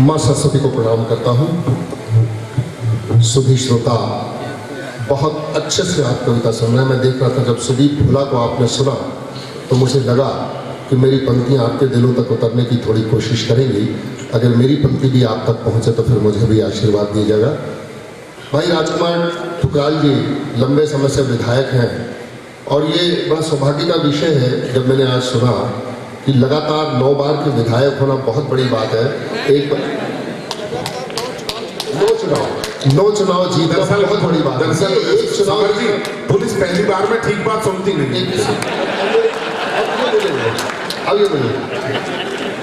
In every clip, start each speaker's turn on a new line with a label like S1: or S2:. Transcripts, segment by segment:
S1: माँ सरस्वती को प्रणाम करता हूँ। सुधी श्रोता, बहुत अच्छे से आप कविता सुन रहे हैं। मैं देख रहा था जब सुदीप फुला को आपने सुना तो मुझे लगा कि मेरी पंक्तियाँ आपके दिलों तक उतरने की थोड़ी कोशिश करेंगी। अगर मेरी पंक्ति भी आप तक पहुँचे तो फिर मुझे भी आशीर्वाद दिया जाएगा। भाई राजकुमार ठुकराल जी लंबे समय से विधायक हैं और ये बड़ा सौभाग्य का विषय है जब मैंने आज सुना कि लगातार 9 बार के विधायक होना बहुत बड़ी बात है। एक नौ चुनाव जीतना बहुत बड़ी बात है।
S2: दरअसल एक चुनाव जी पुलिस पहली बार में ठीक बात सुनती नहीं।
S1: अब ये बोलिए,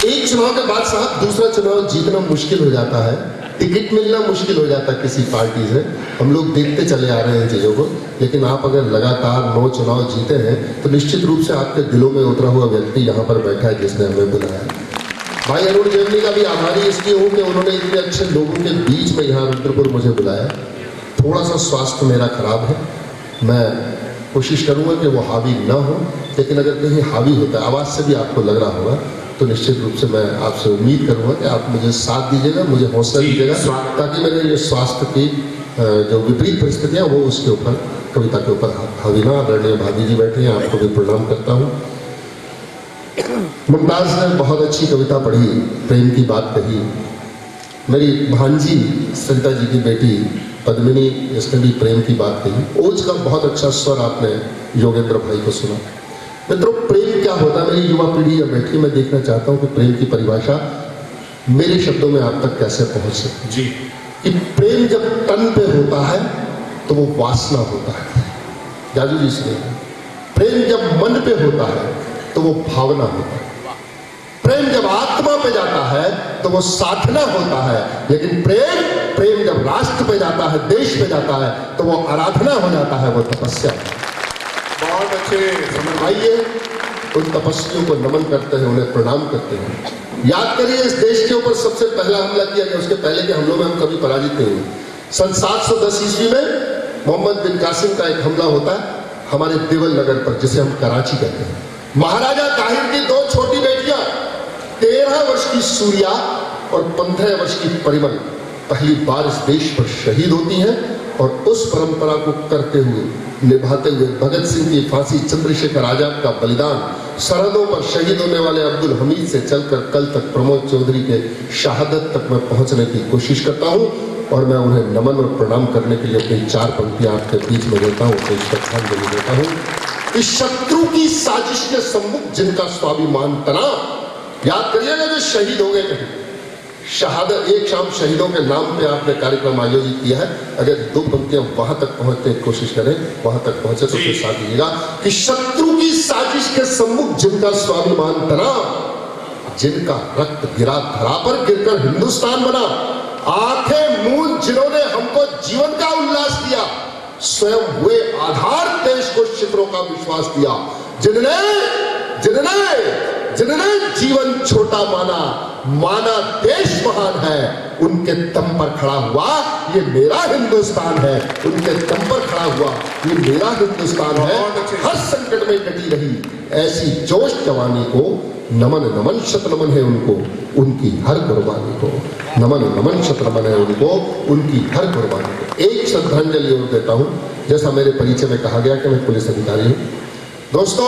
S1: एक चुनाव के बाद साहब दूसरा चुनाव जीतना मुश्किल हो जाता है, टिकट मिलना मुश्किल हो जाता है किसी पार्टी से। हम लोग देखते चले आ रहे हैं चीज़ों को, लेकिन आप अगर लगातार 9 चुनाव जीते हैं तो निश्चित रूप से आपके दिलों में उतरा हुआ व्यक्ति यहाँ पर बैठा है जिसने हमें बुलाया। भाई अरुण जेटली का भी आभारी इसलिए हूँ कि उन्होंने इतने अच्छे लोगों के बीच में यहाँ रुद्रपुर मुझे बुलाया। थोड़ा सा स्वास्थ्य मेरा खराब है, मैं कोशिश करूँगा कि वो हावी ना हो, लेकिन अगर कहीं हावी होता है, आवाज़ से भी आपको लग रहा होगा, तो निश्चित रूप से मैं आपसे उम्मीद करूँगा कि आप मुझे साथ दीजिएगा, मुझे हौसला दीजिएगा, ताकि मेरे ये स्वास्थ्य की जो विपरीत परिस्थितियाँ वो उसके ऊपर कविता के ऊपर हावी ना। आदरणीय भाभी जी बैठे हैं, आपको भी प्रणाम करता हूँ। मुमताज ने बहुत अच्छी कविता पढ़ी, प्रेम की बात कही। मेरी भांजी सरिता जी की बेटी पद्मिनी, इसने भी प्रेम की बात कही। ओज का बहुत अच्छा स्वर आपने योगेंद्र भाई को सुना। मित्रों, प्रेम क्या होता है, मेरी युवा पीढ़ी या बैठी, मैं देखना चाहता हूँ कि प्रेम की परिभाषा मेरे शब्दों में आप तक कैसे पहुंचे जी। कि प्रेम जब तन पे होता है तो वो वासना होता है। जाजू जी से, प्रेम जब मन पे होता है तो वो भावना होता है। प्रेम जब आत्मा पे जाता है तो वो साधना होता है। लेकिन प्रेम जब राष्ट्र पे जाता है, देश पे जाता है, तो वो आराधना हो जाता है, वो तपस्या।
S2: बहुत अच्छे।
S1: आइए उन तपस्वियों को नमन करते हैं, उन्हें प्रणाम करते हैं। याद करिए, इस देश के ऊपर सबसे पहला हमला किया गया, उसके पहले के हमलों में हम कभी पराजित नहीं हुए। सन 710 ईस्वी में मोहम्मद बिन कासिम का एक हमला होता है हमारे देवल नगर पर, जिसे हम कराची कहते हैं। महाराजा ताहिर की 2 छोटी बेटियां, 13 वर्ष की सूर्या और 15 वर्ष की परिमल, पहली बार इस देश पर शहीद होती हैं। और उस परंपरा को करते हुए, निभाते हुए, भगत सिंह की फांसी, चंद्रशेखर आजाद का बलिदान, सरहदों पर शहीद होने वाले अब्दुल हमीद से चलकर कल तक प्रमोद चौधरी के शहादत तक मैं पहुंचने की कोशिश करता हूं। और मैं उन्हें नमन और प्रणाम करने के लिए अपनी 4 पंक्तियां आपके बीच में देता हूं, तो श्रद्धांजलि देता हूं कि शत्रु की साजिश के सम्मुख जिनका स्वाभिमान तना। याद करिएगा जो शहीद हो गए कहीं, शहादत, एक शाम शहीदों के नाम पे आपने कार्यक्रम आयोजित किया है। अगर 2 पंक्तियां वहां तक पहुंचने की कोशिश करें, वहां तक पहुंचे तो फिर साथ दीजिएगा कि शत्रु की साजिश के सम्मुख जिनका स्वाभिमान तना, जिनका रक्त गिरा धरा पर गिरकर हिंदुस्तान बना, आंखें मूंद जिन्होंने हमको जीवन का उल्लास दिया, स्वयं हुए आधार देश को शिखरों का विश्वास दिया, जिन्होंने जीवन छोटा माना देश महान है, उनके दम पर खड़ा हुआ ये मेरा हिंदुस्तान है, उनके दम पर खड़ा हुआ ये मेरा हिंदुस्तान है। हर संकट में डटी रही ऐसी जोश जवानी को नमन नमन शत नमन है उनको, उनकी हर कुर्बानी को। नमन नमन शत नमन है उनको, उनकी हर कुर्बानी को। एक श्रद्धांजलि और देता हूं, जैसा मेरे परिचय में कहा गया कि मैं पुलिस अधिकारी हूं। दोस्तों,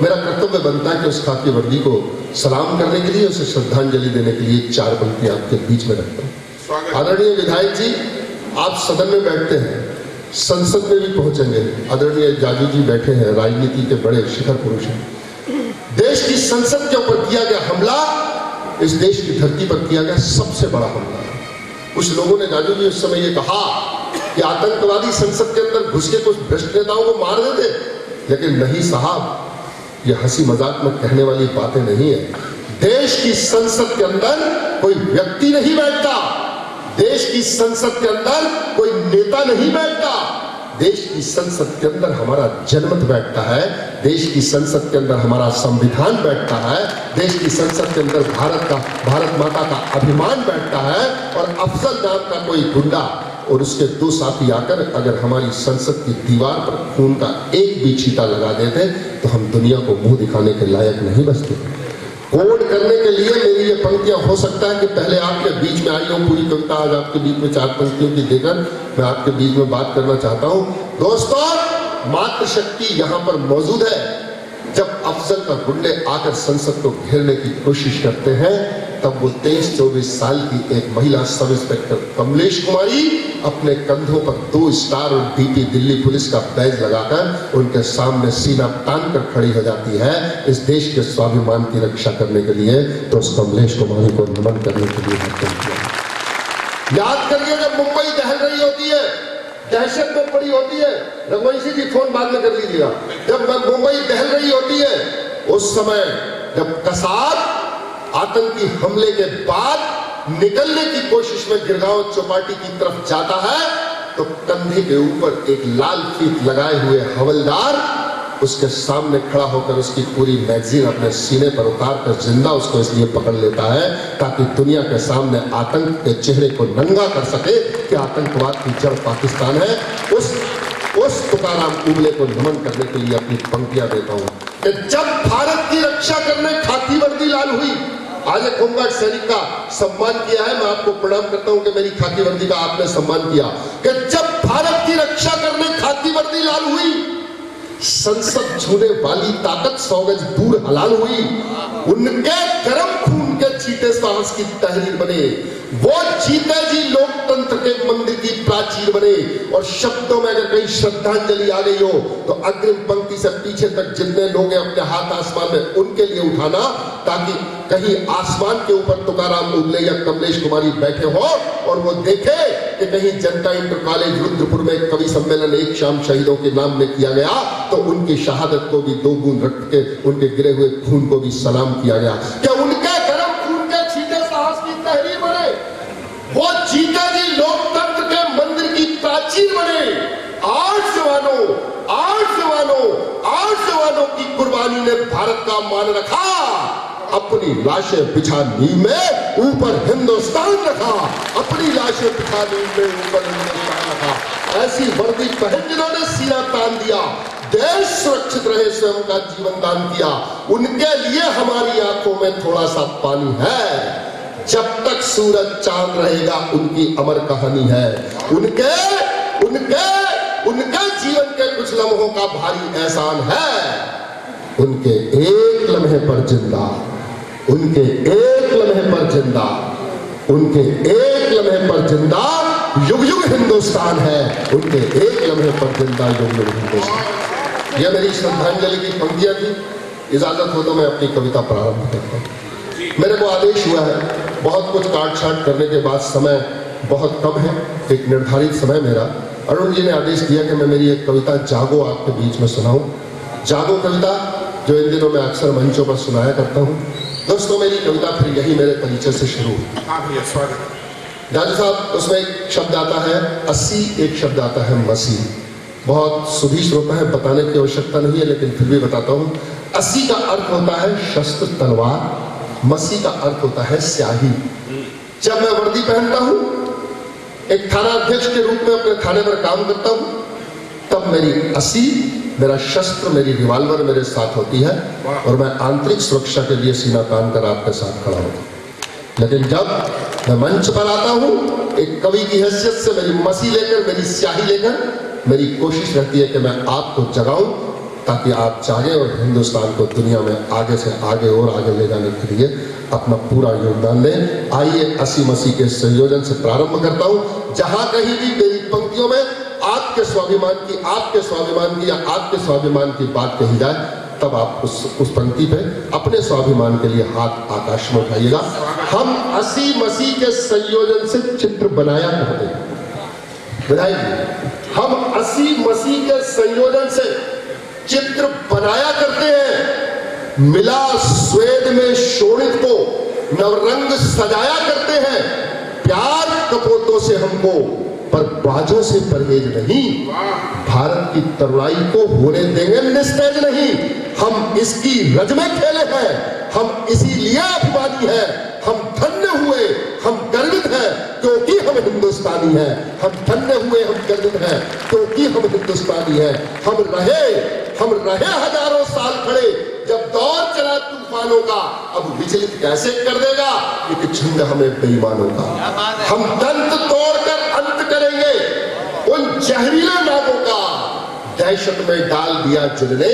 S1: मेरा कर्तव्य बनता है कि उस खाकी वर्दी को सलाम करने के लिए, उसे श्रद्धांजलि देने के लिए 4 पंक्तियां आपके बीच में रखता हूं। आदरणीय विधायक जी, आप सदन में बैठते हैं, संसद में भी पहुंचेंगे। आदरणीय जाजू जी बैठे हैं, राजनीति के बड़े शिखर पुरुष हैं। देश की संसद के ऊपर किया गया हमला इस देश की धरती पर किया गया सबसे बड़ा हमला है। कुछ लोगों ने जाजू जी उस समय ये कहा कि आतंकवादी संसद के अंदर घुस के कुछ भ्रष्ट नेताओं को मार देते, लेकिन नहीं साहब, ये हंसी मजाक में कहने वाली बातें नहीं है। देश की संसद के अंदर कोई व्यक्ति नहीं बैठता, देश की संसद के अंदर कोई नेता नहीं बैठता, देश की संसद के अंदर हमारा जनमत बैठता है, देश की संसद के अंदर हमारा संविधान बैठता है, देश की संसद के अंदर भारत माता का अभिमान बैठता है। और अफजल नाम का कोई गुंडा और उसके 2 साथी आकर अगर हमारी संसद की दीवार पर खून का एक भी छींटा लगा देते तो हम दुनिया को मुंह दिखाने के लायक नहीं बचते। कोड करने के लिए मेरी ये पंक्तियां हो सकता है कि पहले आपके बीच में आई हो पूरी कविता, आज आपके बीच में 4 पंक्तियों की देकर मैं आपके बीच में बात करना चाहता हूं। दोस्तों, मातृशक्ति यहां पर मौजूद है। जब अफजल का गुंडे आकर संसद को घेरने की कोशिश करते हैं, तब वो 23-24 साल की एक महिला सब इंस्पेक्टर कमलेश कुमारी अपने कंधों पर 2 स्टार और डीपी दिल्ली पुलिस का बैज लगाकर उनके सामने सीना तान कर खड़ी हो जाती है इस देश के स्वाभिमान की रक्षा करने के लिए। तो उस कमलेश कुमारी को नमन करने के लिए याद करिए, जब मुंबई दहल रही होती है, दहशत में पड़ी होती है, रघुवंशी जी फोन बाद में कर लीजिएगा, जब मुंबई दहल रही होती है, उस समय जब कसाब आतंकी हमले के बाद निकलने की कोशिश में गिरगांव चौपाटी की तरफ जाता है, तो कंधे के ऊपर एक लाल फीत लगाए हुए हवलदार उसके सामने खड़ा होकर उसकी पूरी मैगजीन अपने सीने पर उतार कर जिंदा उसको इसलिए पकड़ लेता है ताकि दुनिया के सामने आतंक के चेहरे को नंगा कर सके कि आतंकवाद की जड़ पाकिस्तान है। उस तुकाराम उबले को नमन करने के लिए अपनी पंक्तियां देता हूं कि जब भारत की रक्षा करने खाकी वर्दी लाल हुई, आज एक होमगार्ड सैनिक का सम्मान किया है, मैं आपको प्रणाम करता हूं कि मेरी खाकी वर्दी का आपने सम्मान किया, कि जब भारत की रक्षा करने खाकी वर्दी लाल हुई, संसद छूने वाली ताकत 100 गज दूर हलाल हुई, उनके गर्म खून के चीते साहस की तहरीर बने, वो जीते जी लोकतंत्र के मंदिर की प्राचीर बने। और शब्दों में अगर कहीं श्रद्धांजलि आ गई हो तो अग्रिम पंक्ति से पीछे तक जितने लोग हैं अपने हाथ आसमान में उनके लिए उठाना, ताकि कहीं आसमान के ऊपर तुकाराम उबले या कमलेश कुमारी बैठे हो और वो देखे कि कहीं जनता इंटर कॉलेज रुद्रपुर में कवि सम्मेलन एक शाम शहीदों के नाम में किया गया, तो उनकी शहादत को भी 2 बूंद रख के उनके गिरे हुए खून को भी सलाम किया गया। क्या उनके गर्म खून के छींटे साहस की तहरीर बने, वो जीता जी लोकतंत्र के मंदिर की प्राचीर बने। 8 जवानों की कुर्बानी ने भारत का मान रखा, अपनी लाशें बिछा नींव में ऊपर हिंदुस्तान रखा, अपनी लाशें बिछा नींव में ऊपर हिंदुस्तान रखा। ऐसी वर्दी पहन जिन्होंने सीना तान दिया, देश सुरक्षित रहे स्वयं का जीवन दान किया, उनके लिए हमारी आंखों में थोड़ा सा पानी है। जब तक सूरज चांद रहेगा उनकी अमर कहानी है, उनके जीवन के कुछ लम्हों का भारी एहसान है। उनके एक लम्हे पर जिंदा, उनके एक लम्हे पर जिंदा, उनके एक लम्हे पर जिंदा युग युग हिंदुस्तान है, उनके एक लम्हे पर जिंदा युग युग हिंदुस्तान। यह मेरी श्रद्धांजलि की पंक्तियां थी। इजाजत हो तो मैं अपनी कविता प्रारंभ करता हूं। मेरे को आदेश हुआ है, बहुत कुछ काट छाट करने के बाद समय बहुत कम है, एक निर्धारित समय मेरा। अरुण जी ने आदेश दिया कि मैं मेरी एक कविता जागो आपके बीच में सुनाऊं। जागो कविता जो इन दिनों मैं अक्सर मंचों पर सुनाया करता हूं। दोस्तों, मेरी कविता फिर यही मेरे परिचय से शुरू हुई। जाजू साहब, उसमें एक शब्द आता है 80, एक शब्द आता है मसी। बहुत सुधी श्रोता है, बताने की आवश्यकता नहीं है, लेकिन फिर भी बताता हूं। 80 का अर्थ होता है शस्त्र तलवार, मसी का अर्थ होता है स्याही। जब मैं वर्दी पहनता हूं, एक थाना अध्यक्ष के रूप में अपने थाने पर काम करता हूं, तब मेरी 80, मेरा शस्त्र, मेरी रिवॉल्वर मेरे साथ होती है और मैं आंतरिक सुरक्षा के लिए सीना तान कर आपके साथ खड़ा हूं। लेकिन जब मैं मंच पर आता हूं, एक कवि की हैसियत से मेरी मसी लेकर, मेरी स्याही लेकर, मेरी कोशिश रहती है कि मैं आपको जगाऊं ताकि आप जागें और हिंदुस्तान को दुनिया में आगे से आगे और आगे ले जाने के लिए अपना पूरा योगदान दें। आइए 80 मसी के संयोजन से प्रारंभ करता हूं। जहां कहीं भी मेरी पंक्तियों में आपके स्वाभिमान की, आपके स्वाभिमान की या आपके स्वाभिमान की बात कही जाए, तब आप उस पंक्ति पे अपने स्वाभिमान के लिए हाथ आकाश में उठाइएगा। हम 80 मसी के संयोजन से चित्र बनाया करते हैं, हम 80 मसी के संयोजन से चित्र बनाया करते हैं। मिला स्वेद में शोणित को नवरंग सजाया करते हैं। प्यार कपोतों से हमको, पर बाजों से परहेज नहीं। भारत की तरुणाई को होने देंगे निस्तेज नहीं। हम इसकी रज में खेले हैं, हम इसीलिए अभिमानी हैं। हम धन्य हुए, हम गर्वित हैं क्योंकि हम हिंदुस्तानी हैं। हम धन्य हुए, हम गर्वित हैं क्योंकि हम हिंदुस्तानी हैं। हम रहे हजारों साल खड़े, जब दौर चला तूफान मुसलमानों का अब विचलित कैसे कर देगा? एक झुंड हमें बेईमानों का। हम दंत तोड़कर अंत करेंगे उन जहरीले नागों का, दहशत में डाल दिया जिनने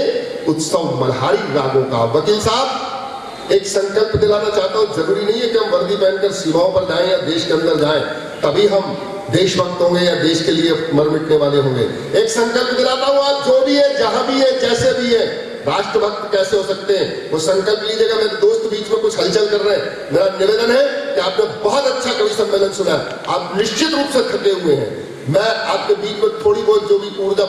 S1: उत्सव मल्हारी रागों का। वकील साहब, एक संकल्प दिलाना चाहता हूं, जरूरी नहीं है कि हम वर्दी पहनकर सीमाओं पर जाएं या देश के अंदर जाएं तभी हम देशभक्त होंगे या देश के लिए मर मिटने वाले होंगे। एक संकल्प दिलाता हूं, आप जो भी है, जहां भी है, जैसे भी है, राष्ट्रभक्त कैसे हो सकते हैं वो संकल्प लीजिएगा। मेरे दोस्त बीच में कुछ हलचल कर रहे हैं, मेरा निवेदन है कि आपने बहुत अच्छा कवि सम्मेलन सुना है, आप निश्चित रूप से थके हुए हैं। मैं आपके बीच में थोड़ी बहुत जो भी ऊर्जा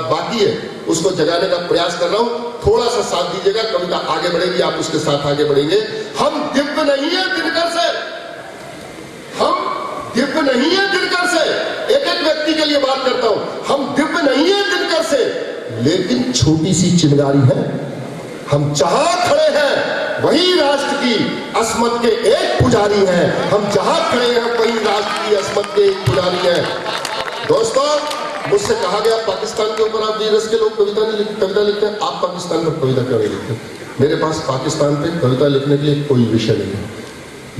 S1: बाकी है उसको जगाने का प्रयास कर रहा हूं, थोड़ा सा साथ दीजिएगा, कविता आगे बढ़ेगी, आप उसके साथ आगे बढ़ेंगे। हम दिव्य नहीं है दिनकर से, हम दिव्य नहीं है दिनकर से, एक एक व्यक्ति के लिए बात करता हूं, हम दिव्य नहीं है दिनकर से, लेकिन छोटी सी चिंगारी है। हम जहां खड़े हैं वही राष्ट्र की अस्मत के एक पुजारी हैं, हम जहां खड़े हैं वही राष्ट्र की अस्मत के एक पुजारी हैं। दोस्तों, मुझसे कहा गया पाकिस्तान के ऊपर आप वीरस के लोग कविता लिखते हैं, आप पाकिस्तान पर कविता क्यों नहीं लिखते? मेरे पास पाकिस्तान पे कविता लिखने के लिए कोई विषय नहीं है।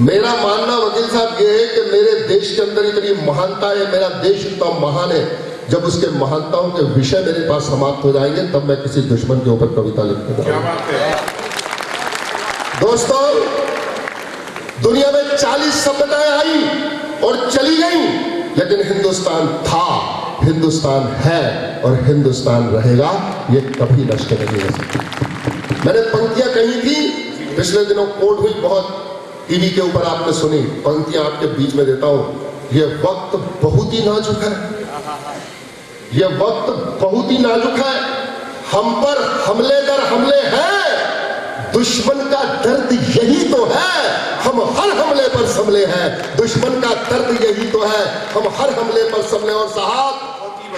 S1: मेरा मानना वकील साहब ये है कि मेरे देश के अंदर इतनी महानता है, मेरा देश इतना महान है, जब उसके महानताओं के विषय मेरे पास समाप्त हो जाएंगे तब मैं किसी दुश्मन के ऊपर कविता लिखूंगा। दोस्तों, दुनिया में 40 सभ्यताएं आई और चली गई, लेकिन हिंदुस्तान था, हिंदुस्तान है और हिंदुस्तान रहेगा, ये कभी नष्ट नहीं हो सकता। मैंने पंक्तियां कही थी, पिछले दिनों कोट हुई बहुत, टीवी के ऊपर आपने सुनी, पंक्तियां आपके बीच में देता हूं। ये वक्त बहुत ही नाजुक है, ये वक्त बहुत ही नाजुक है, हम पर हमले दर हमले हैं, दुश्मन का दर्द यही तो है, हम हर हमले पर संभले हैं, दुश्मन का दर्द यही तो है, हम हर हमले पर संभले। और साहब,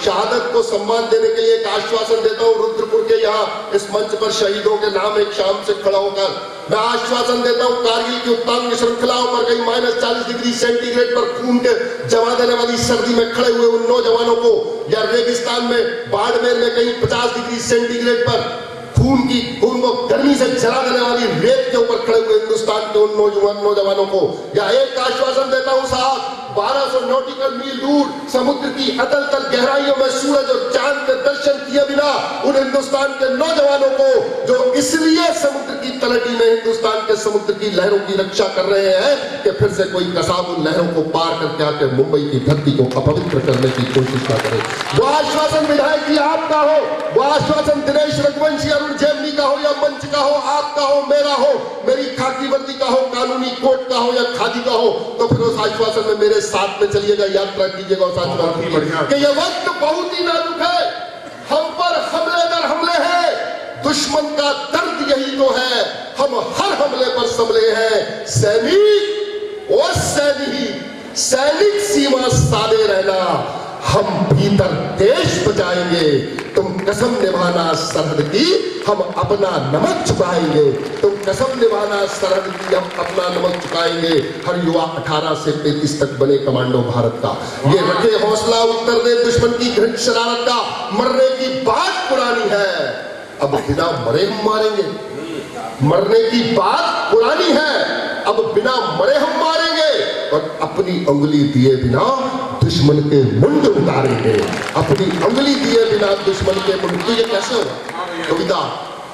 S1: शहादत को सम्मान देने के लिए एक आश्वासन देता हूं, रुद्रपुर के यहाँ इस मंच पर शहीदों के नाम एक शाम से खड़ा होकर मैं आश्वासन देता हूं, कारगिल की उत्तांग श्रृंखलाओं पर कहीं -40 डिग्री सेंटीग्रेड पर खून के जमा देने वाली सर्दी में खड़े हुए उन नौजवानों को, या रेगिस्तान में बाड़मेर में कहीं 50 डिग्री सेंटीग्रेड पर खून को गर्मी से जला देने वाली रेत के ऊपर खड़े हुए हिंदुस्तान के उन नौजवानों को, या एक आश्वासन देता हूं साहब, 1200 नॉटिकल मील दूर समुद्र की अतल तल गहराइयों में सूरज और चांद के दर्शन किए बिना उन हिंदुस्तान के नौजवानों को जो इसलिए समुद्र की तलहटी में हिंदुस्तान के समुद्र की लहरों की रक्षा कर रहे हैं कि फिर से कोई कसाब उन लहरों को पार करके आके मुंबई की धरती को अपवित्र करने की कोशिश ना करे। वो आश्वासन विधायक जी आपका हो, वो आश्वासन दिनेश रघुवंशी, अरुण जेटली का हो या मंच का हो, आपका हो, मेरा हो, मेरी खाकी वर्दी का हो, कानूनी कोर्ट का हो या खादी का हो, तो फिर उस आश्वासन में मेरे साथ में चलिएगा, यात्रा कीजिएगा उस आश्वासन कि ये वक्त बहुत ही नाजुक है, हम पर हमले दर हमले हैं, दुश्मन का दर्द यही तो है, हम हर हमले पर संभले हैं। सैनिक और सैनिक सीमा साधे रहना, हम भीतर देश बचाएंगे, तुम कसम निभाना सरहद की, हम अपना नमक चुकाएंगे, तुम कसम निभाना सरहद की, हम अपना नमक चुकाएंगे। हर युवा 18 से 33 तक बने कमांडो भारत का, ये रखे हौसला उत्तर दे दुश्मन की घृणित शरारत का, मरने की बात पुरानी है, अब बिना मरे हम मारेंगे, मरने की बात पुरानी है, अब बिना मरे हम मारेंगे और अपनी उंगली दिए बिना दुश्मन के मुंड उतारेंगे, अपनी उंगली दिए बिना दुश्मन के मुंड। तो ये कैसे होगा? कविता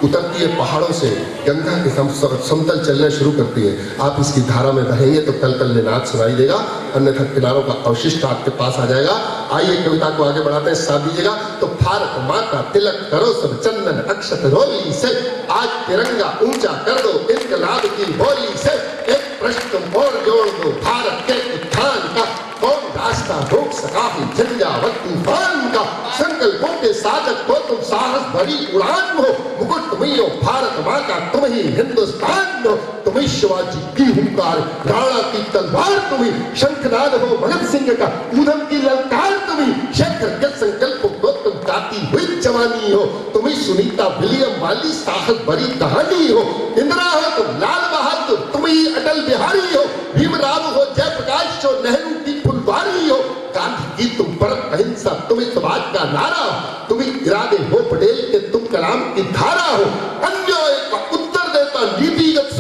S1: उतरती है पहाड़ों से, गंगा के समतल चलना शुरू करती है, आप इसकी धारा में बहेंगे तो कल कल नाद सुनाई देगा, अन्यथा किनारों का अवशिष्ट आपके पास आ जाएगा। आइए कविता को आगे बढ़ाते हैं, साथ दीजिएगा। तो भारत माँ का तिलक करो सब चंदन अक्षत रोली से, आज तिरंगा ऊंचा कर दो इनकलाब की बोली से, एक प्रश्न तुम और जोड़ दो भारत के उत्थान का, कौन रास्ता रोक सका है झंझावत तूफान का, संकल्पों के साधक को तुम साहस भरी उड़ान हो, मुकुट तुम्ही हो भारत माँ का, तुम ही हिंदुस्तान हो, तुम ही शिवाजी की हुंकार, राणा की तलवार तुम्ही, शंखनाद हो भगत सिंह का, ऊधम की ललकार तुम्ही, शेखर के संकल्पों को तुम गाती हुई जवानी हो, तुम ही सुनीता विलियम वाली साहस भरी कहानी हो, इंदिरा हो तुम लाल बहादुर, तुम ही अटल बिहारी हो, भीमराव हो जयप्रकाश हो, नेहरू की फुलवारी हो, गांधी की तुम परम अहिंसा, तुम समाज का नारा हो, तुम इरादे हो पटेल के तुम कलाम की धारा हो, अन्याय का उत्तर देता नीतिगत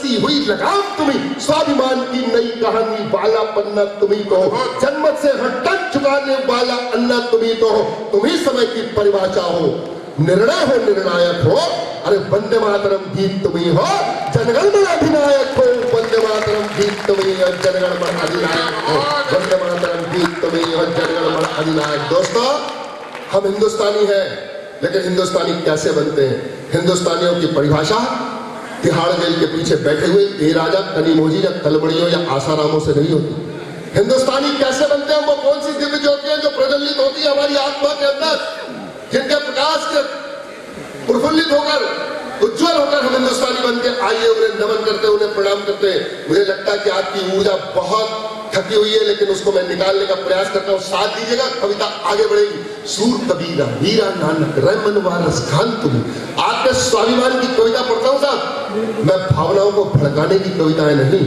S1: कसी हुई लगाम तुम्ही, स्वाभिमान की नई कहानी वाला पन्ना तुम्ही तो हो, जन्मत से हटक चुकाने वाला अन्ना तुम्ही तो हो, तुम्ही समय की परिभाषा हो, निर्णय हो निर्णायक हो। अरे वंदे मातरम गीत तुम्ही हो, जनगण मन अधिनायक हो, वंदे मातरम गीत तुम्ही हो, जनगण मन अधिनायक हो, वंदे मातरम गीत तुम्ही हो, जनगण मन अधिनायक। दोस्तों, हम हिंदुस्तानी हैं, लेकिन हिंदुस्तानी कैसे बनते हैं? हिंदुस्तानियों की परिभाषा तिहाड़ जेल के पीछे बैठे हुए ए राजा कनीमोजी या कलबड़ियों या आसारामों से नहीं होती। हिंदुस्तानी कैसे बनते हैं? वो कौन सी दिव्य ज्योतियां जो प्रज्वलित होती है हमारी आत्मा के अंदर, जिनके प्रकाश के प्रफुल्लित होकर उज्जवल होकर हम हिंदुस्तानी बनते। आइए उन्हें नमन करते, उन्हें प्रणाम करते। मुझे लगता है कि आपकी ऊर्जा बहुत थकी हुई है, लेकिन उसको मैं निकालने का प्रयास करता हूं। साथ दीजिएगा, कविता आगे बढ़ेगी। सूर कबीरा, मीरा, नानक, रैमन वारस खान तुम्ही। आपके स्वाभिमान की कविता पढ़ता हूं साहब। मैं भावनाओं को भड़काने की कविताएं नहीं,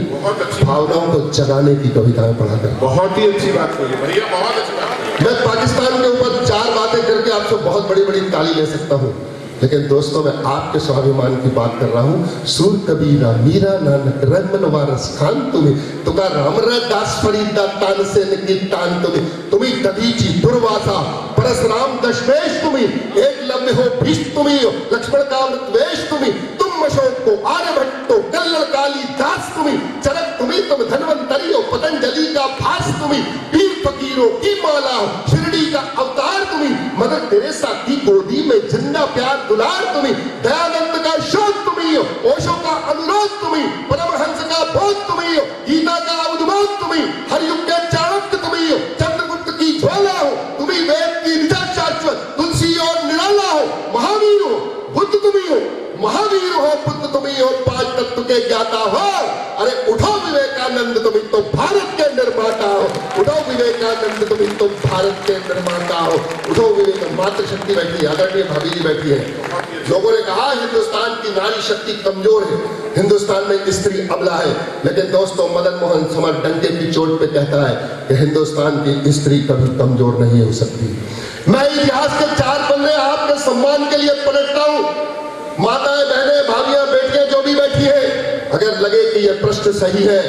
S1: भावनाओं को जगाने की कविताएं पढ़ा कर।
S2: बहुत ही अच्छी बात कही भैया, बहुत अच्छी बात।
S1: मैं पाकिस्तान के ऊपर 4 बातें करके आपसे बहुत बड़ी बड़ी ताली ले सकता हूं, लेकिन दोस्तों मैं आपके स्वाभिमान की बात कर रहा हूं। सूर कबीरा, मीरा, नानक, रैमन वारस खान तुम्ही, तुका राम दास फरीदा तानसेन की तान तुम्ही दधीची दुर्वासा परशुराम दशमेश तुम्ही, एकलव्य हो भीष्म तुम्ही हो, लक्ष्मण का अमृतवेश तुम्ही, तुम अशोक को आर्यभट्ट हो, कल्लर काली दास तुम्ही, चरक तुम्ही, तुम धन्वंतरी हो, पतंजलि का भास तुम्ही, पीर फकीरों की माला हो, शिरडी का अवतार तुम्ही, मदर तेरेसा की गोदी में जिंदा प्यार दुलार तुम्ही, दयानंद का शोध तुम्ही हो, ओशो का अनुरोध तुम्ही, परमहंस का बोध तुम्ही हो, गीता का उद्बोध तुम्ही, हरयुग के चाणक्य तुम्ही हो, चंद्रगुप्त की ज्वाला हो, तुम्ही वेद की निजा शाश्वत, तुलसी और निराला हो, महावीर हो, बुद्ध तुम्ही हो, महावीर हो, बुद्ध तुम्ही हो, 5 तत्व के ज्ञाता हो। अरे उठो विवेकानंद तुम्ही तो भारत के निर्माता हो, उठो विवेकानंद तुम्ही तो भारत के निर्माता हो, उठो विवेक। मातृशक्ति बैठी है, आदरणीय भाभी जी बैठी है। लोगों ने कहा हिंदुस्तान की नारी शक्ति कमजोर है, हिंदुस्तान में स्त्री अबला है, लेकिन दोस्तों मदन मोहन समर डंके की चोट पे कहता है कि हिंदुस्तान की स्त्री कभी कमजोर नहीं हो सकती। मैं इतिहास के 4 पन्ने आपके सम्मान के लिए पलटता हूं। माताएं, बहनें, भाभियां, बेटियां जो भी बैठी है, अगर लगे कि यह प्रश्न सही है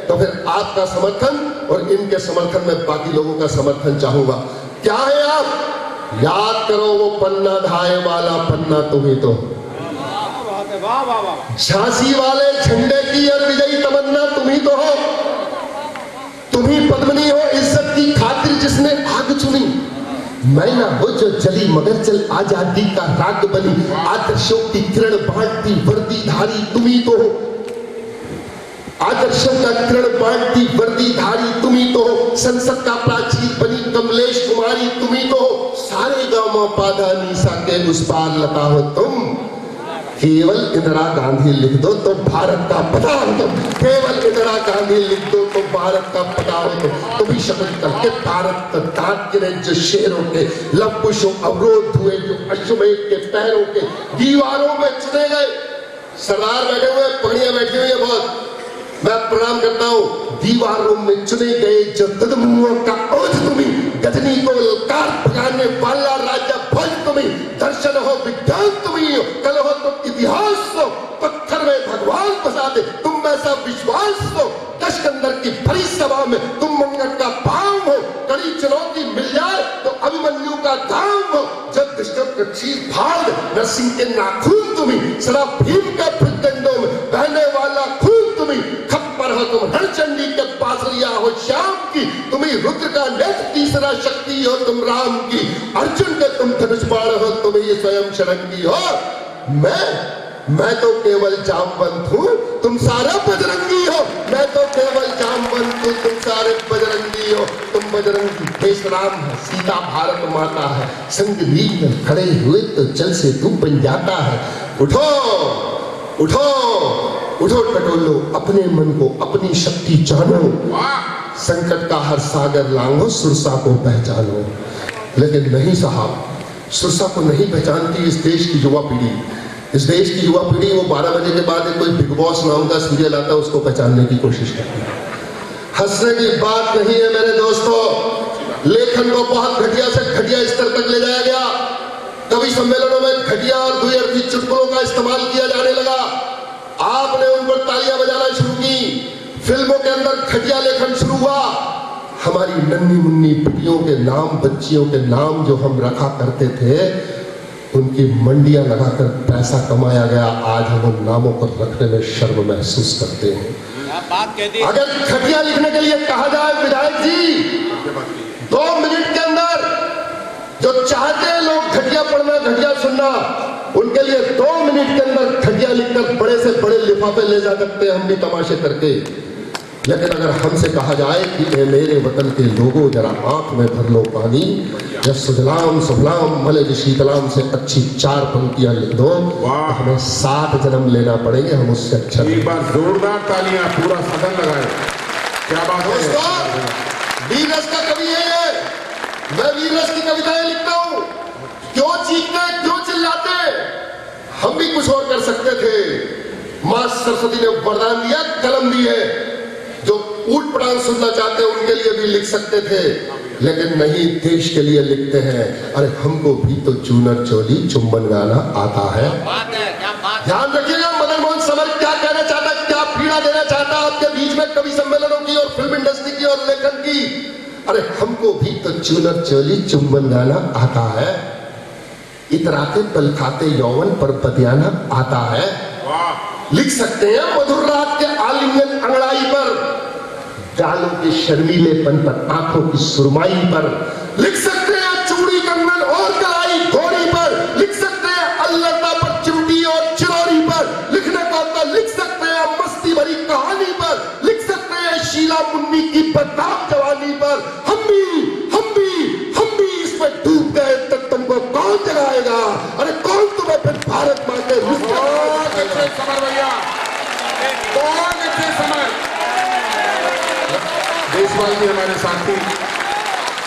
S1: तो फिर आपका समर्थन और इनके समर्थन में बाकी लोगों का समर्थन चाहूंगा। क्या है आप? याद करो वो पन्ना धाए वाला पन्ना तुम्हें तो, झांसी वाले झंडे की और विजयी तमन्ना तुम्ही तो हो, तुम्ही पद्मनी हो इज्जत की खातिर जिसने आग चुनी। मैं ना हो जो जली मगर चल आजादी का राग बनी, आदर्शों की किरण बांटती वर्दी धारी तुम्ही तो हो, आदर्शों का किरण बांटती वर्दी धारी तुम्ही तो हो, संसद का प्राचीर बनी कमलेश कुमारी तुम्ही तो हो, सारे गांव पाधा निशा के उस पार लता हो तुम। केवल इंदिरा गांधी लिख दो तो भारत का पता हो तुम, केवल इंदिरा गांधी लिख दो तो भारत का पता हो तुम। तुम्ही शपथ करके भारत का दांत गिरे जो शेरों के, लवकुशों अवरोध हुए जो अश्वमेध के पैरों के, दीवारों में चुने गए। सरदार बैठे हुए, पगड़ियां बैठी हुई है बहुत, मैं प्रणाम करता हूं। दीवारों में चुने गए जो तदमुओं का ओझ तुम्ही, गजनी को ललकार भगाने वाला राजा भोज तुम्ही, दर्शन हो विज्ञान तुम्ही हो, कल हो तुम इतिहास हो, पत्थर में भगवान बसा दे तुम ऐसा विश्वास हो, कशकंदर की भरी सभा में तुम मंगट का भाव हो, कड़ी चुनौती मिल जाए तो अभिमन्यु का धाम हो, जब दुष्टों का चीर फाड़ दे नरसिंह के नाखून तुम्ही, सदा भीम के भृदंडों में बहने वाला खून तुम्ही, खप्पर हो तुम हरचंडी के बासरिया हो श्याम की, तुम्ही रुद्र का नेत्र तीसरा शक्ति हो तुम राम की, अर्जुन के तुम धनुष बाण हो तुम्ही स्वयं शरंगी हो। मैं तो केवल जामवंत हूँ, तुम सारा बजरंगी हो, मैं तो केवल जामवंत हूँ, तुम सारे बजरंगी हो। तुम बजरंगी देश राम है, सीता भारत माता है, संग लीग में खड़े हुए तो जल से तू बन जाता है। उठो उठो उठो टटोलो, अपने मन को अपनी शक्ति जानो, संकट का हर सागर लांघो, सुरसा को पहचानो। लेकिन नहीं साहब, सुरसा को नहीं पहचानती इस देश की युवा पीढ़ी। इस देश की युवा पीढ़ी वो 12 बजे के बाद कोई बिग बॉस नाम का सीरियल आता है उसको पहचानने की कोशिश करती है। हंसने की बात नहीं है मेरे दोस्तों, लेखन को बहुत घटिया से घटिया स्तर तक ले जाया गया। कवि सम्मेलनों में घटिया और द्व्यर्थी चुटकुलों का इस्तेमाल किया जाने लगा। आपने उन पर तालियां बजाना शुरू की, फिल्मों के अंदर घटिया लेखन शुरू हुआ, हमारी नन्ही मुन्नी बेटियों के नाम, बच्चियों के नाम जो हम रखा करते थे, उनकी मंडियां लगाकर पैसा कमाया गया। आज हम उन नामों को रखने में शर्म महसूस करते हैं। अगर घटिया लिखने के लिए कहा जाए विधायक जी, 2 मिनट के अंदर जो चाहते हैं लोग घटिया पढ़ना, घटिया सुनना, उनके लिए 2 मिनट के अंदर घटिया लिखकर बड़े से बड़े लिफाफे ले जा सकते हैं हम भी तमाशे करके। लेकिन अगर हमसे कहा जाए कि मेरे वतन के लोगों जरा आंख में भर लो पानी, या सुजलाम सुफलाम मलय शीतलाम से अच्छी 4 पंक्तियां लिख दो, तो हमें 60 जन्म लेना पड़ेंगे, हम उससे अच्छा।
S2: एक बार जोरदार तालियां, पूरा सदन लगाए। क्या बात है
S1: दोस्तों, वीर रस का कवि है ये। मैं वीर रस की कविताएं लिखता हूं। क्यों चीखते, क्यों चिल्लाते? हम भी कुछ और कर सकते थे। मां सरस्वती ने वरदान दिया, कलम दी है। जो ऊट पटांग सुनना चाहते हैं उनके लिए भी लिख सकते थे, लेकिन नहीं, देश के लिए लिखते हैं। अरे हमको भी तो चूनर चोली चुंबन गाना आता है। ध्यान रखिएगा, मदन मोहन समर क्या कहना चाहता, क्या पीड़ा देना चाहता आपके बीच में कवि सम्मेलनों की और फिल्म इंडस्ट्री की और लेखन की। अरे हमको भी तो चूनर चोली चुंबन गाना आता है, इतराते पल खाते यौवन पर बतियाना आता है। लिख सकते हैं मधुर रात के आलिंगन अंगड़ाई पर, गालों के शर्मीलेपन पर, आंखों की सुरमाई पर। लिख सकते हैं चूड़ी कंगन और कलाई घोड़ी पर। लिख सकते हैं अल्लड़ता पर, चिमटी और चिरौरी पर। लिखने को तो लिख सकते हैं मस्ती भरी कहानी पर। लिख सकते हैं शीला मुन्नी की बदनाम जवानी पर। हम भी इसमें डूब गए तक तुमको कौन जगाएगा? अरे कौन तुम्हें फिर भारत माँ के
S2: समर भैया, बहुत अच्छे समर। देशवाल भी हमारे साथी,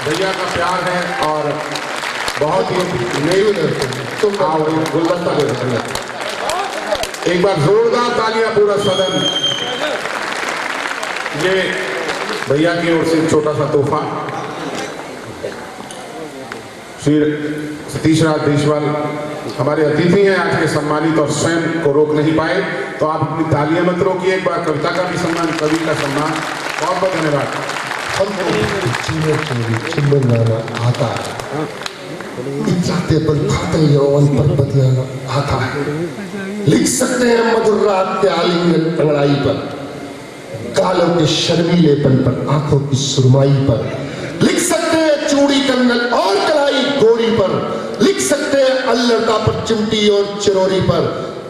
S2: भैया का प्यार है और बहुत ही गुलदस्ता दे। एक बार जोरदार तालियां, पूरा सदन। ये भैया की ओर से छोटा सा तोहफा। श्री सतीश राज देशवाल हमारे अतिथि हैं आज के सम्मानित और स्वयं को रोक नहीं पाए, तो आप अपनी तालियां मत रोकिए। एक बार कविता का भी सम्मान, कवि का सम्मान। बहुत बहुत धन्यवाद।
S1: हमको चुंबन गाना आता है, इतराते पल खाते यौवन पर बतियाना आता है। लिख सकते हैं मधुर रात के आलिंगन अंगड़ाई पर, गालों के शर्मीलेपन पर, आंखों की सुरमाई पर। लिख सकते हैं चूड़ी कंगन और कलाई घोड़ी पर। लिख सकते हैं अल्लड़ता पर, चिमटी और चिरौरी पर।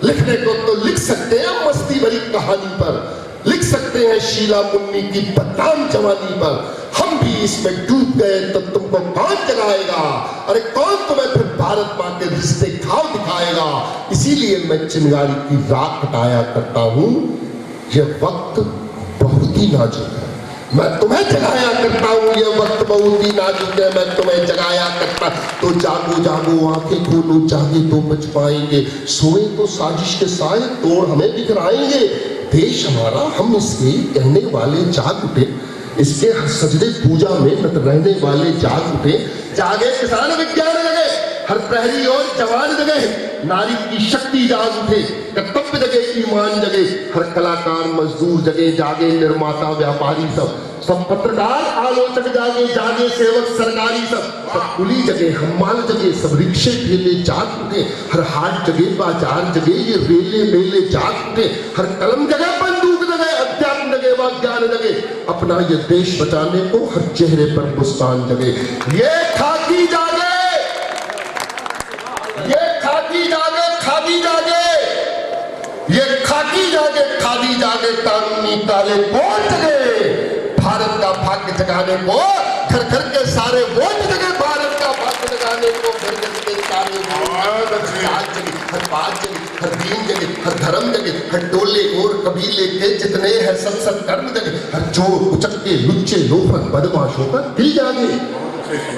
S1: लिखने को तो लिख सकते हैं मस्ती भरी कहानी पर। लिख सकते हैं शीला मुन्नी की बदनाम जवानी पर। हम भी इसमें डूब गए तो तुमको कौन जगाएगा? अरे कौन तुम्हें फिर भारत माँ के रिश्ते घाव दिखाएगा? इसीलिए मैं चिंगारी की राख हटाया करता हूं। यह वक्त बहुत ही नाजुक है, मैं तुम्हें जगाया करता हूँ। ये वक्त बहुत ही नाजुक है, मैं तुम्हें जगाया करता। तो जागो जागो आंखें खोलो, जागे तो बच पाएंगे। सोए तो साजिश के साए तोड़ हमें बिखराएंगे। देश हमारा, हम इसके कहने वाले जाग उठे, इसके हर सजदे पूजा में नत रहने वाले जाग उठे। जागे किसान विज्ञान जगे, हर प्रहरी और जवान जगे। नारी की शक्ति जाग उठे, कर्तव्य जगे, ईमान जगे। हर कलाकार मजदूर जगे, जागे निर्माता व्यापारी सब पत्रकार आलोचक जागे, जागे सेवक सरकारी सब कुली जगे, हम्माल जगे, सब रिक्शे ठेले जाग उठे। हर हाट जगे, बाजार जगे, ये रेले मेले जाग उठे। हर कलम जगे, बंदूक जगे, अध्यात्म जगे, ज्ञान जगे। अपना ये देश बचाने को हर चेहरे पर मुस्कान जगे। ये खाकी जागे, ये खाकी जागे, खादी जागे, ये खाकी जागे, खादी जागे, कानूनी काले वोट जगे। भारत का भाग्य जगाने को घर घर के सारे वोट जगे। भारत का भाग्य जगाने को घर घर के सारे जात जगे, हर बात जगे, हर दीन जगे, हर धर्म जगे, हर टोले और कबीले के जितने हैं सब कर्म जगे। हर चोर उचक्के लुच्चे लोफर बदमाशों का दिल जागे।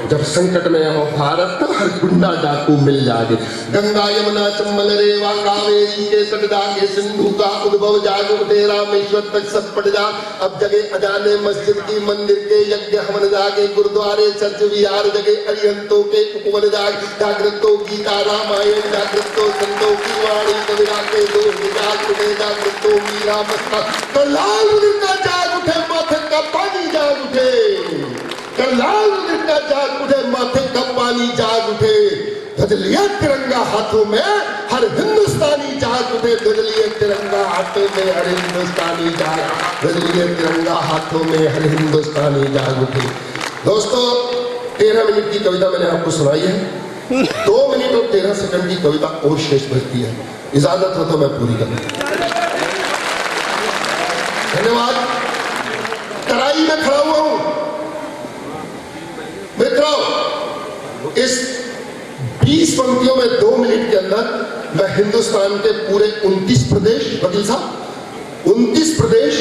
S1: जब संकट में हो भारत तो हर गुंडा डाकू मिल जागे। गंगा यमुना चंबल रेवा कावेरी के तट जागे, सिंधु का उद्भव जाग उठे, रामेश्वर तक सब पट जा। अब जगे अजाने मस्जिद की मंदिर के यज्ञ हवन जागे, गुरुद्वारे चर्च विहार जगे, अरिहंतों के उपवन जाग। जागृतो गीता रामायण, जागृतो संतों की वाणी, कबीरा के दोष जाग उठे, जागृतो मीरा मस्ता। लाल का जाग उठे, माथे का पानी जाग उठे, लाल का जाग उठे, माथे का पानी जाग उठे। ध्वज लिया तिरंगा हाथों में, हर हिंदुस्तानी जाग उठे। ध्वज लिए तिरंगा हाथों में, हर हिंदुस्तानी जाग। ध्वज लिए तिरंगा हाथों में, हर हिंदुस्तानी जाग उठे। दोस्तों, 13 मिनट की कविता मैंने आपको सुनाई है। 2 मिनट और 13 सेकंड की कविता और शेष बचती है। इजाजत हो तो मैं पूरी करूं। धन्यवाद। तराई में खड़ा हुआ हूं मित्रों। इस 20 पंक्तियों में 2 मिनट के अंदर मैं हिंदुस्तान के पूरे 29 प्रदेश, वकील साहब 29 प्रदेश,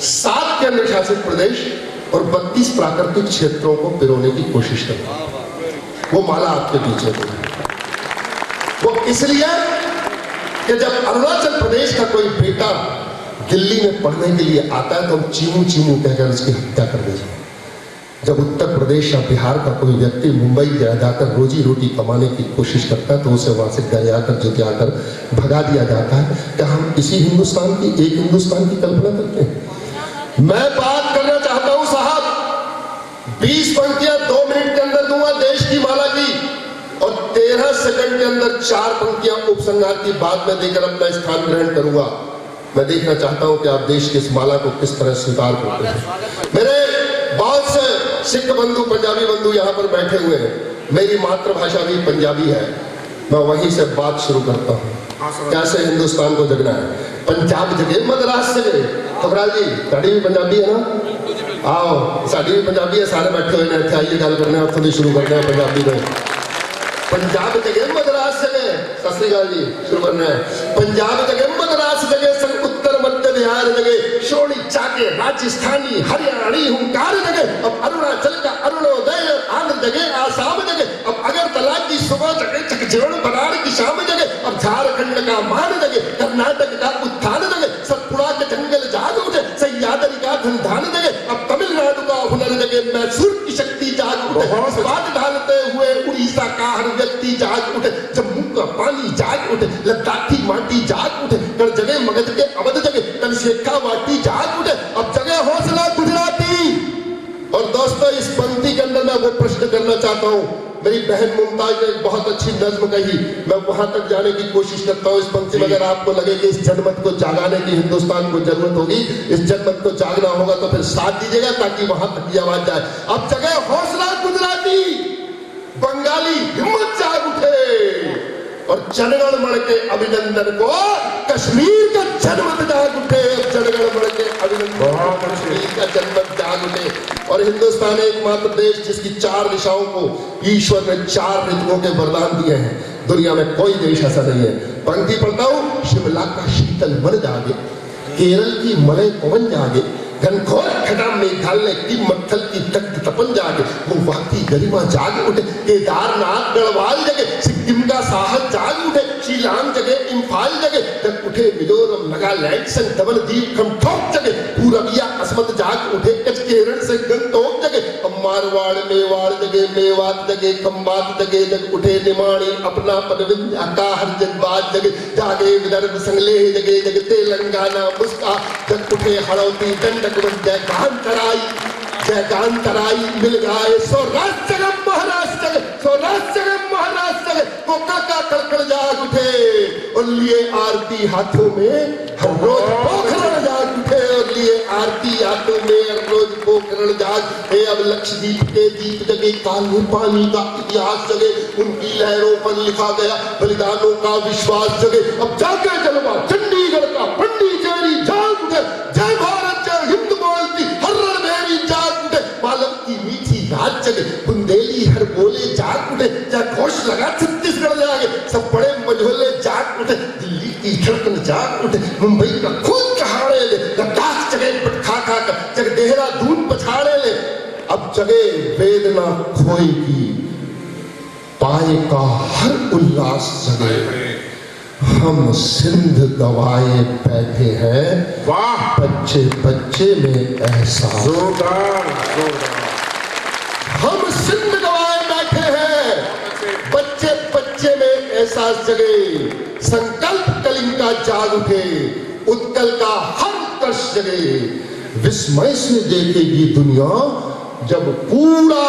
S1: 7 केंद्र शासित प्रदेश और 32 प्राकृतिक क्षेत्रों को पिरोने की कोशिश करूंगा। वो माला आपके पीछे है। वो इसलिए कि जब अरुणाचल प्रदेश का कोई बेटा दिल्ली में पढ़ने के लिए आता है तो हम चीमू चीमू कहकर उसकी हत्या कर देते हैं। जब उत्तर प्रदेश या बिहार का कोई व्यक्ति मुंबई जाकर रोजी रोटी कमाने की कोशिश करता है तो उसे वहां से गरियाकर जुतियाकर भगा दिया जाता है। क्या हम इसी हिंदुस्तान की, एक हिंदुस्तान की कल्पना करते हैं? मैं बात करना चाहता हूं साहब, 20 पंक्तियां 2 मिनट के अंदर दूंगा देश की माला की, और 13 सेकंड के अंदर 4 पंक्तियां उपसंहार की बाद में देकर अपना स्थान ग्रहण करूंगा। मैं देखना चाहता हूं कि आप देश की इस माला को किस तरह स्वीकार करते हैं। मेरे बहुत से सिख बंधु, पंजाबी बंधु यहाँ पर बैठे हुए हैं। मेरी मातृभाषा भी पंजाबी है। मैं वहीं से बात शुरू करता हूँ। कैसे हिंदुस्तान को जगना है। पंजाब जगे, मद्रास जगे। खबराल जी, साड़ी भी पंजाबी है ना? आओ, साड़ी भी पंजाबी है। सारे बैठे हुए हैं, आइए गल करने हैं, थोड़ी शुरू करते हैं पंजाबी में। पंजाब जगे, मद्रास जगे। सत श्री अकाल जी, शुरू करना है। पंजाब जगे, मद्रास जगे, उत्तर मध्य बिहार जगे, शोणी चाके राजस्थानी हरियाणी हुंकार जगे। अब अरुणाचल का अरुणोदय, आंध्र जगे, आसाम जगे। अब अगरतला की सुबह जगे, चकजीवन बनार की शाम जगे। अब झारखंड का मान जगे, कर्नाटक का उत्थान जगे। सतपुड़ा के जंगल जाग उठे, सह्याद्री का धनधान जगे। अब तमिलनाडु का हुनर जगे, मैसूर की शक्ति जाग उठे। स्वाद ढालते हुए उड़ीसा का हर व्यक्ति जाग उठे। जम्मू का पानी जाग उठे, लद्दाखी माटी जाग उठे। कर जगे मगध के अवध जगे, कल शेखावाटी जाग उठे। अब जगे हौसला गुजराती। और दोस्तों, इस पंक्ति के अंदर मैं वो प्रश्न करना चाहता हूँ। मेरी बहन मुमताज ने एक बहुत अच्छी नज्म कही, मैं वहां तक जाने की कोशिश करता हूँ। इस पंक्ति में अगर आपको लगे कि इस जनमत को जागाने की हिंदुस्तान को जरूरत होगी, इस जनमत को जागना होगा, तो फिर साथ दीजिएगा ताकि वहां तक की आवाज जाए। अब जगे हौसला गुजराती, बंगाली हिम्मत जाग उठे। और जनगण मण के अभिनंदन को कश्मीर का जनमत जाग उठे। जनगण मण के अभिनंदन, कश्मीर का जनमत जाग उठे। और हिंदुस्तान एकमात्र देश जिसकी 4 दिशाओं को ईश्वर ने 4 ऋतुओं के वरदान दिए हैं। दुनिया में कोई देश ऐसा नहीं है। पंक्ति पढ़ता हूं। शिमला का शीतल मन जागे, केरल की मलय पवन जागे, घनघोर खड़ा मेघालय की मत्थल की तख्त तपन जागे। वो वाकी गरिमा जाग उठे, केदारनाथ गढ़वाल जगे, सिक्किम का साहस जाग उठे। शिलांग जगे, इम्फाल जगे, जग उठे मिजोरम नागालैंड संगमन द्वीप खमठोक जगे। पूरबिया असमत जाग उठे, कचकेरन से गंगटोक जगे। मारवाड़ मेवाड़ जगे, मेवात जगे, खंबात जगे, जग उठे निमाणी अपना पदविंध्या का हर जज्बात जगे। जागे विदर्भ संगले जगे, जग तेलंगाना मुस्का, जग उठे हड़ौती दंड जय कांतराई, जय कांतराई मिल गए। सौराष्ट्र जगह महाराष्ट्र जगह, सौराष्ट्र जगह महाराष्ट्र जगह। वो काका कड़कड़ जाग उठे और लिए आरती हाथों में, हर रोज पोखरण जाग उठे और लिए आरती हाथों में, हर रोज पोखरण जाग। अब लक्षद्वीप के दीप जगे, काले पानी का इतिहास जगे। उनकी लहरों पर लिखा गया बलिदानों का विश्वास जगे। अब जाके जलवा चंडीगढ़ का पंडिचेरी जाग उठे। जय भारत जय हिंद बोलती हर रणभेरी जाग उठे। मालव की मीठी रात जगे, बुंदेली हर बोले जाग उठे। जय घोष लगा छत्तीसगढ़ जागे, सब बड़े मझोले जाग उठे। दिल्ली की धड़कन जाग उठे, मुंबई का खून कहाड़े ले। लद्दाख जगे खा खा कर जग देहरादून पछाड़े ले। अब जगे वेदना खोएगी, पाए का हर उल्लास जगे। हम सिंध गवाए बैठे हैं,
S2: वाह,
S1: बच्चे बच्चे में एहसास।
S2: जोरदार जोरदार।
S1: हम सिंध गवाए बैठे हैं, बच्चे बच्चे में एहसास जगे। संकल्प कलिंगा जाग उठे, उत्कल का हर उत्कर्ष जगे। विस्मय से देखेगी दुनिया जब पूरा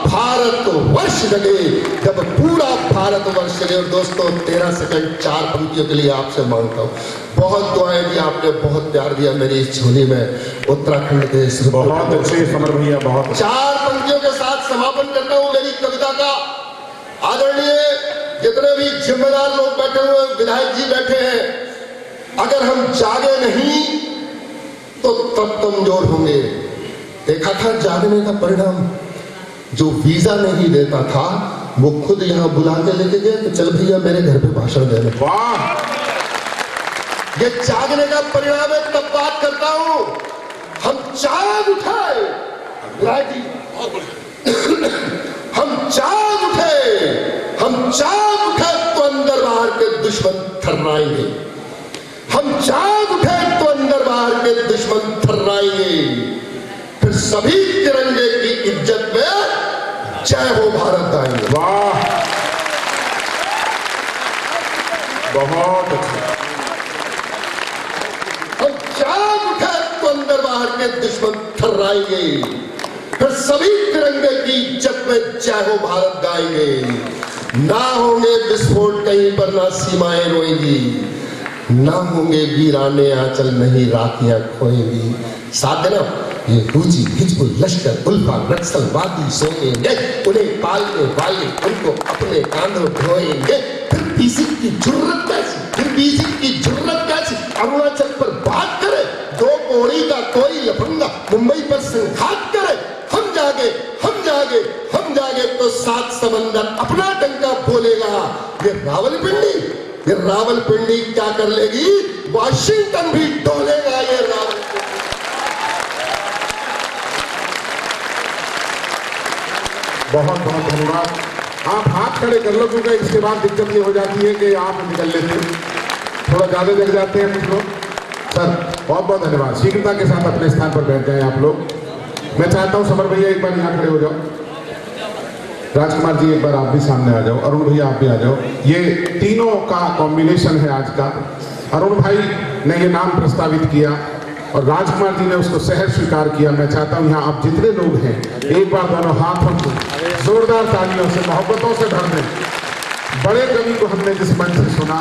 S1: भारत वर्ष जगे, जब पूरा भारत वर्ष जगे। और दोस्तों 13 सेकंड 4 पंक्तियों के लिए आपसे मांगता हूँ। बहुत दुआएं दी आपने, बहुत प्यार दिया मेरी इस झोली में। उत्तराखंड के इस
S2: बहुत अच्छे समर भैया, बहुत
S1: 4 पंक्तियों के साथ समापन करता हूँ मेरी कविता का। आदरणीय जितने भी जिम्मेदार लोग बैठे हुए, विधायक जी बैठे हैं, अगर हम जागे नहीं तो तब कमजोर होंगे। देखा था जागने का परिणाम, जो वीजा नहीं देता था वो खुद यहाँ बुला के लेके गए तो चल भैया मेरे घर पे भाषण देने।
S2: वाह,
S1: ये जागने का परिणाम है। तब बात करता हूं, हम जाग उठाए, हम जाग उठे, हम जाग उठे तो अंदर बाहर के दुश्मन थर्राएंगे। हम जाग उठे तो अंदर बाहर के दुश्मन थर्राएंगे। फिर सभी तिरंगे की इज्जत में जय हो भारत गाएंगे।
S2: वाह, बहुत अच्छा।
S1: हम जाग उठे तो अंदर बाहर के दुश्मन थर्राएंगे। फिर सभी तिरंगे की इज्जत में जय हो भारत गाएंगे। ना होंगे विस्फोट कहीं पर, ना सीमाएं रोएंगी, ना होंगे वीराने आंचल, नहीं राखियां खोएंगी। साथ देना, ये रूजी हिजबुल लश्कर उल्फा नक्सलवादी सोएंगे, उन्हें पालने वाले उनको अपने कांधों ढोएंगे। फिर बीसी की जुर्रत कैसी, फिर बीसी की जुर्रत कैसी अरुणाचल पर बात करे, 2 कोड़ी का कोई लफंगा मुंबई पर संघात करे। हम जागे, हम जागे, हम जागे तो 7 समंदर अपना डंका बोलेगा। ये रावलपिंडी, ये रावलपिंडी क्या कर लेगी, वाशिंगटन भी डोलेगा। ये रावलपिंडी।
S2: बहुत बहुत धन्यवाद। आप हाथ खड़े कर लो क्योंकि इसके बाद दिक्कत ये हो जाती है कि आप निकल लेते हैं, थोड़ा ज्यादा जग जाते हैं कुछ लोग। सर बहुत बहुत धन्यवाद। शीघ्रता के साथ अपने स्थान पर बैठ जाएं आप लोग। मैं चाहता हूं समर भैया एक बार यहाँ खड़े हो जाओ, राजकुमार जी एक बार आप भी सामने आ जाओ, अरुण भैया आप भी आ जाओ। ये तीनों का कॉम्बिनेशन है आज का। अरुण भाई ने ये नाम प्रस्तावित किया और राजकुमार जी ने उसको सहर्ष स्वीकार किया। मैं चाहता हूं यहाँ आप जितने लोग हैं एक बार दोनों हाथों को जोरदार तालियों से, मोहब्बतों से भर दें। बड़े कवि को हमने जिस मंच से सुना,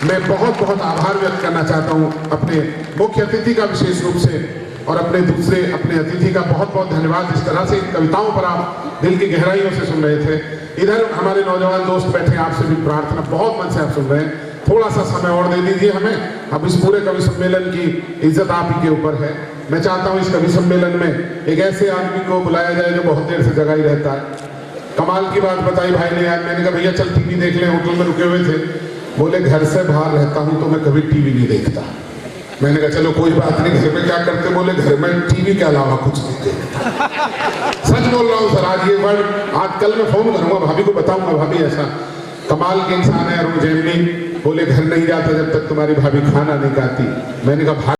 S2: मैं बहुत बहुत आभार व्यक्त करना चाहता हूं अपने मुख्य अतिथि का विशेष रूप से, और अपने दूसरे अपने अतिथि का बहुत बहुत धन्यवाद। जिस तरह से कविताओं पर आप दिल की गहराइयों से सुन रहे थे। इधर हमारे नौजवान दोस्त बैठे, आपसे भी प्रार्थना, बहुत मन से आप सुन रहे हैं, थोड़ा सा समय और दे दीजिए हमें। अब इस पूरे कवि सम्मेलन की इज्जत आप ही के ऊपर है। मैं चाहता हूं इस कवि सम्मेलन में एक ऐसे आदमी को बुलाया जाए जो बहुत देर से जगा ही रहता है। कमाल की बात बताई भाई ने यार। मैंने कहा भैया चल टीवी देख लें, होटल में रुके हुए थे। बोले घर से बाहर रहता हूं तो मैं कभी टीवी नहीं देखता। मैंने कहा चलो कोई बात नहीं, घर में क्या करते? बोले घर में टीवी के अलावा कुछ नहीं देखता। सच बोल रहा हूँ सर। आज ये वर्ड, आज कल मैं फोन करूंगा भाभी को, बताऊंगा भाभी ऐसा कमाल के इंसान है अरुण जैमिनी। बोले घर नहीं जाता जब तक तुम्हारी भाभी खाना नहीं खाती। मैंने कहा